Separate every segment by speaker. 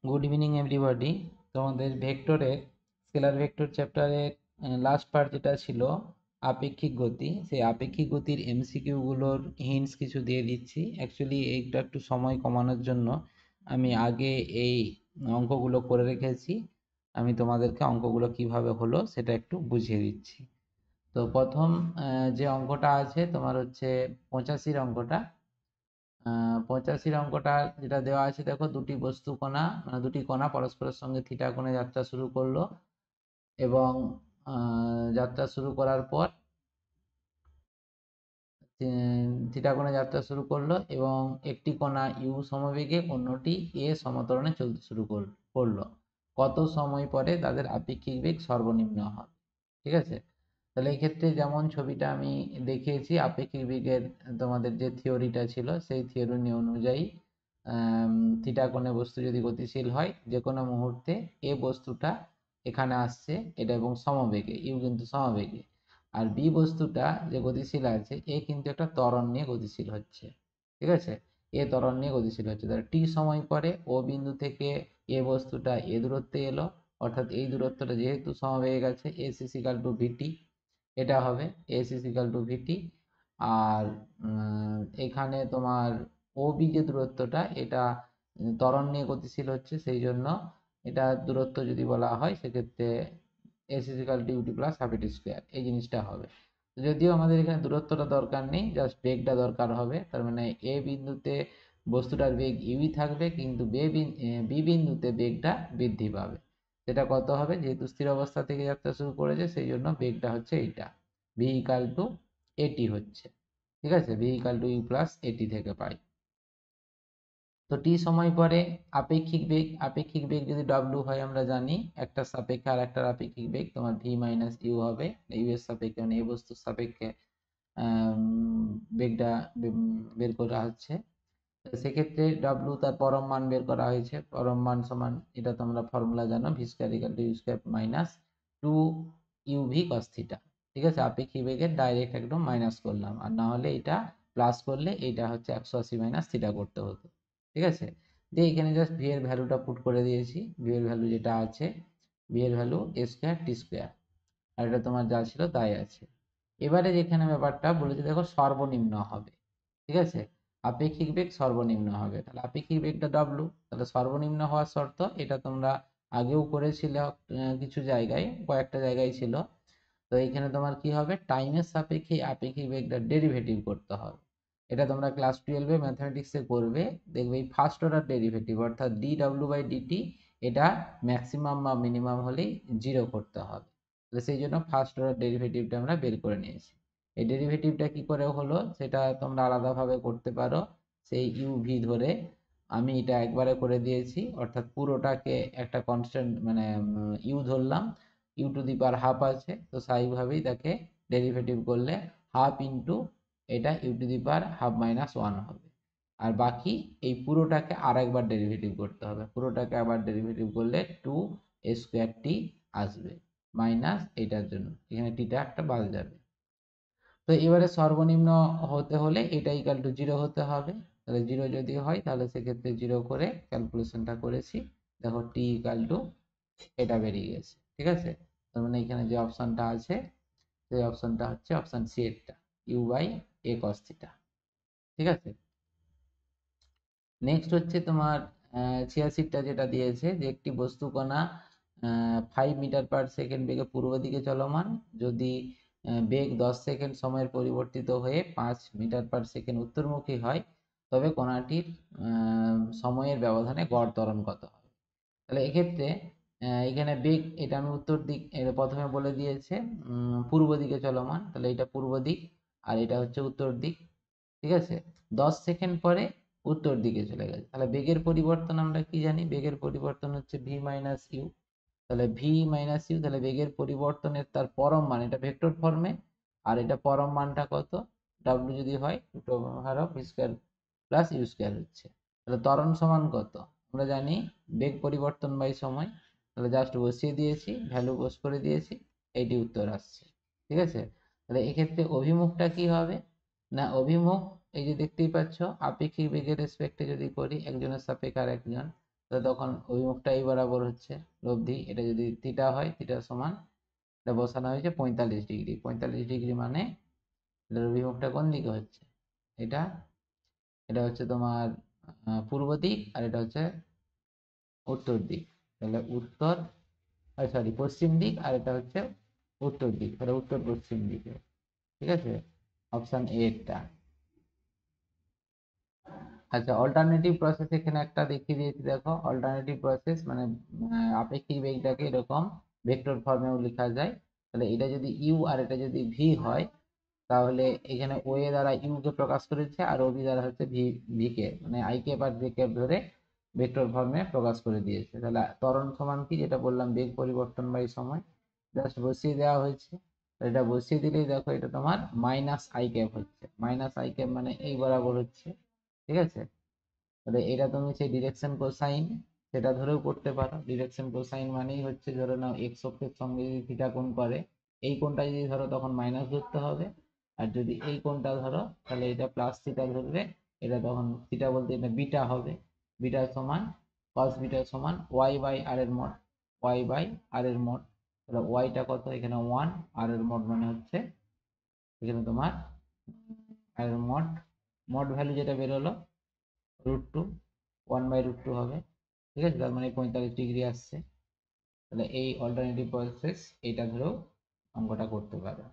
Speaker 1: Good evening everybody. তোমাদের ভেক্টরের scalar vector চ্যাপ্টারের লাস্ট পার্ট যেটা ছিল আপেক্ষিক গতি, সেই আপেক্ষিক গতির এমসিকিউগুলোর হিন্টস কিছু দিয়ে দিচ্ছি। অ্যাকচুয়ালি এইটা একটু সময় কমানোর জন্য আমি আগে এই অঙ্কগুলো করে রেখেছি। আমি তোমাদেরকে অঙ্কগুলো কিভাবে হলো সেটা একটু বুঝিয়ে দিচ্ছি। তো প্রথম যে অঙ্কটা আছে তোমার হচ্ছে 85 অঙ্কটা। 85 অঙ্কটা যেটা দেওয়া আছে, দেখো দুটি বস্তু কণা মানে দুটি কণা পরস্পরের সঙ্গে থিটা কোণে যাত্রা শুরু করলো এবং যাত্রা শুরু করার পর থিটা কোণে যাত্রা শুরু করলো এবং একটি কণা ইউ সমবেগে অন্যটি এ সমত্বরণে চলতে শুরু করলো। কত সময় পরে তাদের আপেক্ষিক বেগ সর্বনিম্ন হবে? ঠিক আছে, তাহলে এই ক্ষেত্রে যেমন ছবিটা আমি দেখিয়েছি, আপেক্ষিক বেগের তোমাদের যে থিওরিটা ছিল সেই থিওরি অনুযায়ী থিটা কোণে বস্তু যদি গতিশীল হয়, যে কোনো মুহূর্তে এ বস্তুটা এখানে আসছে এটা এবং সমবেগে, ইউ কিন্তু সমবেগে, আর বি বস্তুটা যে গতিশীল আছে এ কিন্তু একটা ত্বরণ নিয়ে গতিশীল হচ্ছে। ঠিক আছে, এ ত্বরণ নিয়ে গতিশীল হচ্ছে। তাহলে টি সময় পরে ও বিন্দু থেকে এ বস্তুটা এ দূরত্বে এলো, অর্থাৎ এই দূরত্বটা যেহেতু সমবেগে গেছে, এস ইজ ইকাল টু ভিটি, এটা হবে এস ইজ ইকাল টু ভিটি। আর এখানে তোমার ও বি যে দূরত্বটা এটা ত্বরণ নিয়ে গতিশীল হচ্ছে, সেই জন্য এটা দূরত্ব যদি বলা হয় সেক্ষেত্রে s is equal to u t plus half a t square, এই জিনিসটা হবে। যদিও আমাদের এখানে দূরত্বটা দরকার নেই, জাস্ট বেগটা দরকার হবে। তার মানে এ বিন্দুতে বস্তুটার বেগ ইউই থাকবে, কিন্তু বি বিন্দুতে বেগটা বৃদ্ধি পাবে। সেটা কত হবে? যেহেতু স্থির অবস্থা থেকে যাত্রা শুরু করেছে সেই জন্য বেগটা হচ্ছে এইটা, ভি ইকাল টু এটি হচ্ছে। ঠিক আছে, v equal to u plus a t থেকে পাই। তো টি সময় পরে আপেক্ষিক বেগ যদি ডব্লিউ হয়, আমরা জানি একটা সাপেক্ষে আর একটা আপেক্ষিক বেগ তোমার ভি মাইনাস ইউ হবে। ইউ এর সাপেক্ষে মানে এই বস্তুর সাপেক্ষে বেগটা বের করা হচ্ছে। সেক্ষেত্রে ডব্লিউ তার পরম মান বের করা হয়েছে, পরম মান সমান, এটা তোমরা ফর্মুলা জানো, v square equal to u square minus 2 u v cos theta. ঠিক আছে, আপেক্ষিক বেগের ডাইরেক্ট একদম মাইনাস করলাম, আর না হলে এটা প্লাস করলে এটা হচ্ছে 180 মাইনাস থিটা করতে হতো। ঠিক আছে, দিয়ে এখানে জাস্ট ভি এর ভ্যালুটা পুট করে দিয়েছি। ভি এর ভ্যালু যেটা আছে, ভি এর ভ্যালু এ স্কয়ার টি স্কয়ার, আর এটা তোমার যা ছিল তাই আছে। এবারে যেখানে ব্যাপারটা বলেছে দেখো সর্বনিম্ন হবে। ঠিক আছে, আপেক্ষিক বেগ সর্বনিম্ন হবে, তাহলে আপেক্ষিক বেগটা ডব্লু, তাহলে সর্বনিম্ন হওয়ার শর্ত এটা তোমরা আগেও করেছিলে কিছু জায়গায়, কয়েকটা জায়গায় ছিল। তো এইখানে তোমার কি হবে, টাইমের সাপেক্ষে আপেক্ষিক বেগটা ডেরিভেটিভ করতে হবে। এটা তোমরা ক্লাস 12-এ ম্যাথমেটিক্সে করবে, দেখবে এই ফার্স্ট অর্ডার ডেরিভেটিভ অর্থাৎ ডি ডাব্লিউ বাই ডিটি, এটা ম্যাক্সিমাম বা মিনিমাম হলেই 0 করতে হবে। তাহলে সেই জন্য ফার্স্ট অর্ডার ডেরিভেটিভটা আমরা বের করে নিয়েছি। এই ডেরিভেটিভটা কি করে হলো সেটা তোমরা আলাদাভাবে করতে পারো, সেই ইউভি ধরে। আমি এটা একবারে করে দিয়েছি, অর্থাৎ পুরোটাকে একটা কনস্ট্যান্ট মানে ইউ ধরলাম, u to the power half আছে, তো স্বাভাবিকভাবেই তাকে ডেরিভেটিভ করলে হাফ ইন্টু এটা u to the power half minus 1 হবে। আর বাকি এই পুরোটাকে আর একবার ডেরিভেটিভ করতে হবে, পুরোটাকে আবার ডেরিভেটিভ করলে 2 স্কোয়ার টি আসবে, মাইনাস এটার জন্য এখানে টিটা একটা বাদ যাবে। তো এবারে সর্বনিম্ন হতে হলে এটা ইকাল টু 0 হতে হবে। তাহলে 0 যদি হয় তাহলে সেক্ষেত্রে 0 করে ক্যালকুলেশনটা করেছি, দেখো টি ইকাল টু এটা বেরিয়ে গেছে। ঠিক আছে, তার মানে এখানে যে অপশনটা আছে সেই অপশনটা হচ্ছে অপশন সি এরটা, u by a cos theta. ঠিক আছে, নেক্সট হচ্ছে তোমার 86টা যেটা দিয়েছে, যে একটি বস্তু কণা 5 মিটার/সেকেন্ড বেগে পূর্ব দিকে চলমান, যদি বেগ 10 সেকেন্ড সময়ের পরিবর্তিত হয়ে 5 মিটার/সেকেন্ড উত্তরমুখী হয়, তবে কণাটির সময়ের ব্যবধানে গড় ত্বরণ কত হবে? তাহলে এক্ষেত্রে এখানে বেগ, এটা আমি উত্তর দিক প্রথমে বলে দিয়েছে, পূর্ব দিকে চলমান, তাহলে এটা পূর্ব দিক আর এটা হচ্ছে উত্তর দিক। ঠিক আছে, 10 সেকেন্ড পরে উত্তর দিকে চলে গেছে, তাহলে বেগের পরিবর্তন আমরা কি জানি, বেগের পরিবর্তন হচ্ছে ভি মাইনাস ইউ। তাহলে ভি মাইনাস ইউ, তাহলে বেগের পরিবর্তনের তার পরম মান, এটা ভেক্টর ফর্মে, আর এটা পরম মানটা কত, ডাব্লিউ যদি হয় root over of v square plus u square হচ্ছে। তাহলে ত্বরণ সমান কত, আমরা জানি বেগ পরিবর্তন বাই সময়, তাহলে জাস্ট বসিয়ে দিয়েছি, ভ্যালু বস করে দিয়েছি, এইটি উত্তর আসছে। ঠিক আছে, তাহলে এক্ষেত্রে অভিমুখটা কি হবে না, অভিমুখ এই যে দেখতেই পাচ্ছ, আপেক্ষিক বেগের রেসপেক্টে যদি করি একজনের সাপেক্ষে আর একজন, তো তখন অভিমুখটা এই বরাবর হচ্ছে লব্ধি। এটা যদি থিটা হয়, থিটা সমান এটা বসানো হয়েছে 45 ডিগ্রি। 45 ডিগ্রি মানে এটার অভিমুখটা কোন দিকে হচ্ছে? এটা এটা হচ্ছে তোমার পূর্ব দিক, আর এটা হচ্ছে উত্তর দিক। তাহলে উত্তর, সরি পশ্চিম দিক, আর এটা হচ্ছে উত্তর দিক, তাহলে উত্তর পশ্চিম দিকে। ঠিক আছে, অপশন এ টা। আচ্ছা, অল্টারনেটিভ প্রসেস এখানে একটা দেখিয়ে দিয়েছি, দেখো অল্টারনেটিভ প্রসেস মানে আপেক্ষিক বেগটাকে এরকম ভেক্টর ফর্মেও লেখা যায়। তাহলে এটা যদি ইউ আর এটা যদি ভি হয়, তাহলে এখানে ও এ দ্বারা ইউ কে প্রকাশ করেছে, আর ও বি দ্বারা হচ্ছে ভি ভি কে, মানে I K R J K ধরে ভেক্টর ফর্মে প্রকাশ করে দিয়েছে। তাহলে ত্বরণ সমান কি, যেটা বললাম বেগ পরিবর্তন বাই সময়, জাস্ট বসিয়ে দেওয়া হয়েছে। এটা বসিয়ে দিলেই দেখো এটা তোমার মাইনাস আই ক্যাপ হচ্ছে। মাইনাস আই ক্যাপ মানে এই বরাবর হচ্ছে। ঠিক আছে, তাহলে এটা তুমি সেই ডিরেকশন কোসাইন সেটা ধরেও করতে পারো। ডিরেকশন কোসাইন মানেই হচ্ছে, ধরে নাও এক্স অক্ষের সঙ্গে যদি থিটা কোণ করে, এই কোণটা যদি ধরো তখন মাইনাস ধরতে হবে, আর যদি এই কোণটা ধরো তাহলে এটা প্লাস থিটা ধরবে। এটা তখন থিটা বলতে এটা বিটা হবে। বিটা সমান কস বিটা সমান ওয়াই বাই আর এর মড, ওয়াই বাই আর এর মড। তাহলে ওয়াইটা কত, এখানে 1, আর এর মড মানে হচ্ছে এখানে তোমার আর এর মড, মড ভ্যালু যেটা বেরোলো √2, 1/√2 হবে। ঠিক আছে, তার মানে 45 ডিগ্রি আসছে। তাহলে এই অল্টারনেটিভ প্রসেস এইটা ধরেও অঙ্কটা করতে পারো।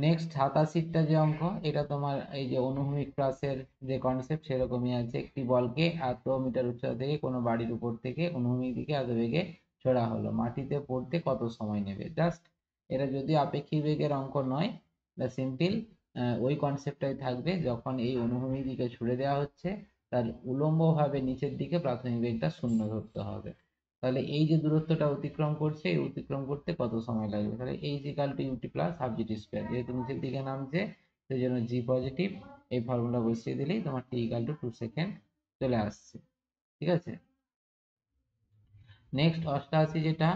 Speaker 1: নেক্সট 87টা যে অঙ্ক, এটা তোমার এই যে অনুভূমিক ক্লাসের যে কনসেপ্ট সেরকমই আছে। একটি বলকে এত মিটার উচ্চতা থেকে কোনো বাড়ির উপর থেকে অনুভূমিক দিকে এত বেগে ছোড়া হলো, মাটিতে পড়তে কত সময় নেবে? জাস্ট এটা যদি আপেক্ষিক বেগের অঙ্ক নয়, এটা সিম্পল ওই কনসেপ্টটাই থাকবে। যখন এই অনুভূমিক দিকে ছুড়ে দেওয়া হচ্ছে, তার উলম্বভাবে নিচের দিকে প্রাথমিক বেগটা শূন্য ধরতে হবে। তাহলে এই যে দূরত্বটা অতিক্রম করছে, এই অতিক্রম করতে কত সময় লাগবে? তাহলে h equal to u t plus half g t square, যেহেতু নিচের দিকে নামছে সেই জন্য জি পজিটিভ। এই ফর্মুলা বসিয়ে দিলেই তোমার টি ইকাল টু 2 সেকেন্ড চলে আসছে। ঠিক আছে, নেক্সট 88 যেটা,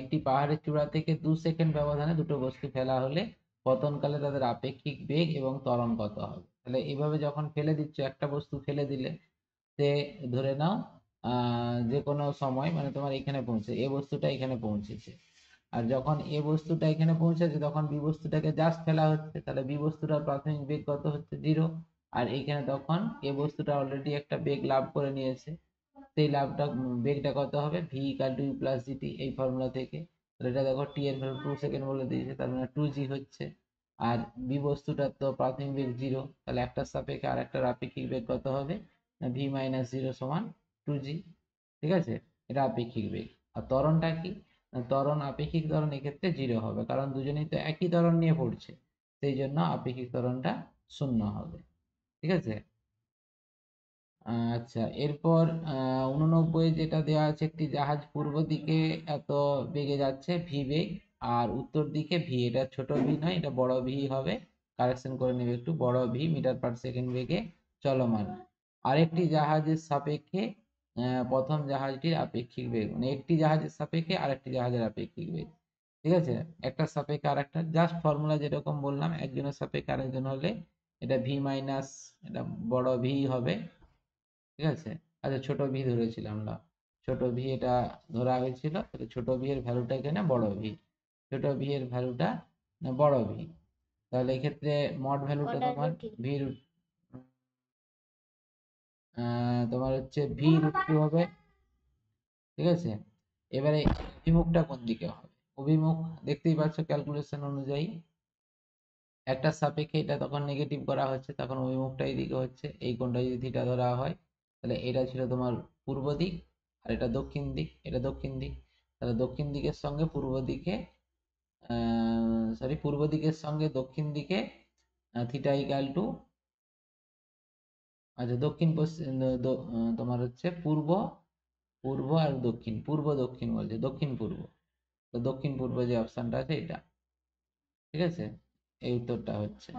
Speaker 1: একটি পাহাড়ের চূড়া থেকে 2 সেকেন্ড ব্যবধানে দুটো বস্তু ফেলা হলে পতনকালে তাদের আপেক্ষিক বেগ এবং ত্বরণ কত হবে? তাহলে এইভাবে যখন ফেলে দিচ্ছ, একটা বস্তু ফেলে দিলে সে ধরে নাও যে কোনো সময় মানে তোমার এখানে পৌঁছে, এ বস্তুটা এখানে পৌঁছেছে, আর যখন এ বস্তুটা এখানে পৌঁছেছে তখন বি বস্তুটাকে জাস্ট ফেলা হচ্ছে, তাহলে বি বস্তুটার প্রাথমিক বেগ কত হচ্ছে? 0। আর এইখানে তখন এ বস্তুটা অলরেডি একটা বেগ লাভ করে নিয়েছে, সেই লাভটা বেগটা কত হবে? V equal to u plus g t, এই ফর্মুলা থেকে। তাহলে এটা দেখো টি এর ভ্যালু 2 সেকেন্ড বলে দিয়েছে, তার মানে 2g হচ্ছে। আর বি বস্তুটার তো প্রাথমিক বেগ 0, তাহলে একটার সাপেক্ষে আর একটার আপেক্ষিক বেগ কত হবে? ভি মাইনাস 0 সমান 2g। ঠিক আছে, এটা আপেক্ষিক বেগ। আর ত্বরণটা কি? ত্বরণ, আপেক্ষিক ত্বরণ এক্ষেত্রে 0 হবে, কারণ দুজনেই তো একই ত্বরণ নিয়ে পড়ছে, সেই জন্য আপেক্ষিক ত্বরণটা 0 হবে। ঠিক আছে, আচ্ছা এরপর 89 যেটা দেওয়া আছে, একটি জাহাজ পূর্ব দিকে এত বেগে যাচ্ছে ভি বেগ, আর উত্তর দিকে ভি, এটা ছোট ভি নয়, এটা বড় ভি হবে। কারেকশন করে নেবে একটু, বড় ভি মিটার পার সেকেন্ড বেগে চলমান। আরেকটি জাহাজের সাপেক্ষে প্রথম জাহাজটির আপেক্ষিক বেগ, মানে একটি জাহাজের সাপেক্ষে আরেকটি জাহাজের আপেক্ষিক বেগ। ঠিক আছে, একটা সাপেক্ষে আরেকটা, জাস্ট ফর্মুলা যেরকম বললাম, একজনের সাপেক্ষে আরেকজন হলে এটা ভি মাইনাস এটা বড় ভি হবে। ঠিক আছে, আচ্ছা ছোট ভি ধরেছিলাম না, ছোট ভি এটা ধরা হয়েছিল, তাহলে ছোট ভি এর ভ্যালুটা এখানে বড় ভি, ছোট ভি এর ভ্যালুটা বড় ভি। তাহলে এক্ষেত্রে মড ভ্যালুটা তোমার ভি তোমার হচ্ছে ভি √2 হবে। ঠিক আছে, এবারে অভিমুখটা কোন দিকে হবে? অভিমুখ দেখতেই পাচ্ছ ক্যালকুলেশন অনুযায়ী, একটা সাপেক্ষে এটা তখন নেগেটিভ করা হচ্ছে, তখন অভিমুখটা এইদিকে হচ্ছে। এই কোণটা যদি থিটা ধরা হয়, তাহলে এটা ছিল তোমার পূর্ব দিক, আর এটা দক্ষিণ দিক, এটা দক্ষিণ দিক। তাহলে দক্ষিণ দিকের সঙ্গে পূর্ব দিকে, সরি পূর্ব দিকের সঙ্গে দক্ষিণ দিকে থিটা ইকাল টু, আচ্ছা দক্ষিণ পশ্চিম তোমার হচ্ছে পূর্ব, পূর্ব আর দক্ষিণ, পূর্ব দক্ষিণ বলছে, দক্ষিণ পূর্ব, তো দক্ষিণ পূর্ব যে অপশনটা আছে এটা। ঠিক আছে, এই উত্তরটা হচ্ছে।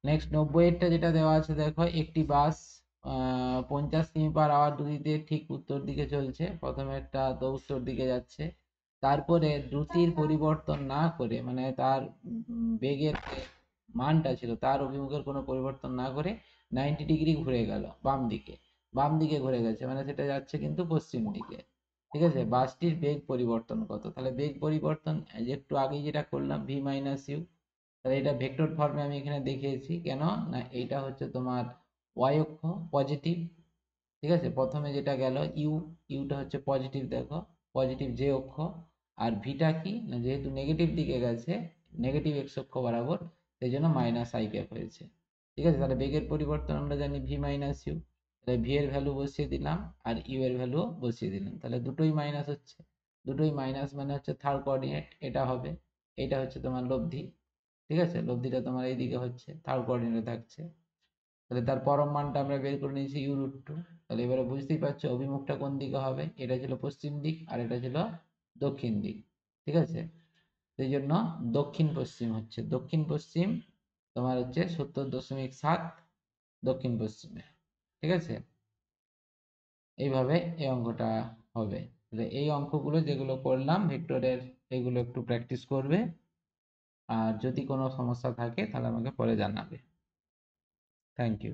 Speaker 1: নেক্সট 90 যেটা দেওয়া আছে, দেখো একটি বাস 50 কিমি/আওয়ার গতিতে ঠিক উত্তর দিকে চলছে। প্রথমে একটা তো উত্তর দিকে যাচ্ছে, তারপরে দ্রুতির পরিবর্তন না করে, মানে তার বেগের যে মানটা ছিল তার অভিমুখের কোনো পরিবর্তন না করে 90 ডিগ্রি ঘুরে গেল বাম দিকে ঘুরে গেছে, মানে সেটা যাচ্ছে কিন্তু পশ্চিম দিকে। ঠিক আছে, বাসটির বেগ পরিবর্তন কত? তাহলে বেগ পরিবর্তন একটু আগে যেটা করলাম ভি মাইনাস ইউ, তাহলে এটা ভেক্টর ফর্মে আমি এখানে দেখিয়েছি। কেন না, এইটা হচ্ছে তোমার ওয়াই অক্ষ, পজিটিভ। ঠিক আছে, প্রথমে যেটা গেল ইউ, ইউটা হচ্ছে পজিটিভ, দেখো পজিটিভ যে অক্ষ। আর ভিটা কি না, যেহেতু নেগেটিভ দিকে গেছে, নেগেটিভ এক্স অক্ষ বরাবর, সেই জন্য মাইনাস আই ক্যাপ হয়েছে। ঠিক আছে, তাহলে বেগের পরিবর্তন আমরা জানি ভি মাইনাস ইউ, তাহলে ভি এর ভ্যালু বসিয়ে দিলাম আর ইউ এর ভ্যালু বসিয়ে দিলাম, তাহলে দুটোই মাইনাস হচ্ছে। দুটোই মাইনাস মানে হচ্ছে থার্ড কোঅর্ডিনেট এটা হবে, এটা হচ্ছে তোমার লব্ধি। ঠিক আছে, লব্ধিটা তোমার এইদিকে হচ্ছে, থার্ড কোঅর্ডিনেটে থাকছে। তাহলে তার পরম মানটা আমরা বের করে নিয়েছি ইউ√2। তাহলে এবারে বুঝতেই পারছো অভিমুখটা কোন দিকে হবে, এটা ছিল পশ্চিম দিক আর এটা ছিল দক্ষিণ দিক। ঠিক আছে, সেই জন্য দক্ষিণ পশ্চিম হচ্ছে, দক্ষিণ পশ্চিম তোমার হচ্ছে 70.7 দক্ষিণ পশ্চিমে। ঠিক আছে, এইভাবে এই অঙ্কটা হবে। তাহলে এই অঙ্কগুলো যেগুলো করলাম ভেক্টরের, এগুলো একটু প্র্যাকটিস করবে, আর যদি কোনো সমস্যা থাকে তাহলে আমাকে পরে জানাবে। Thank you.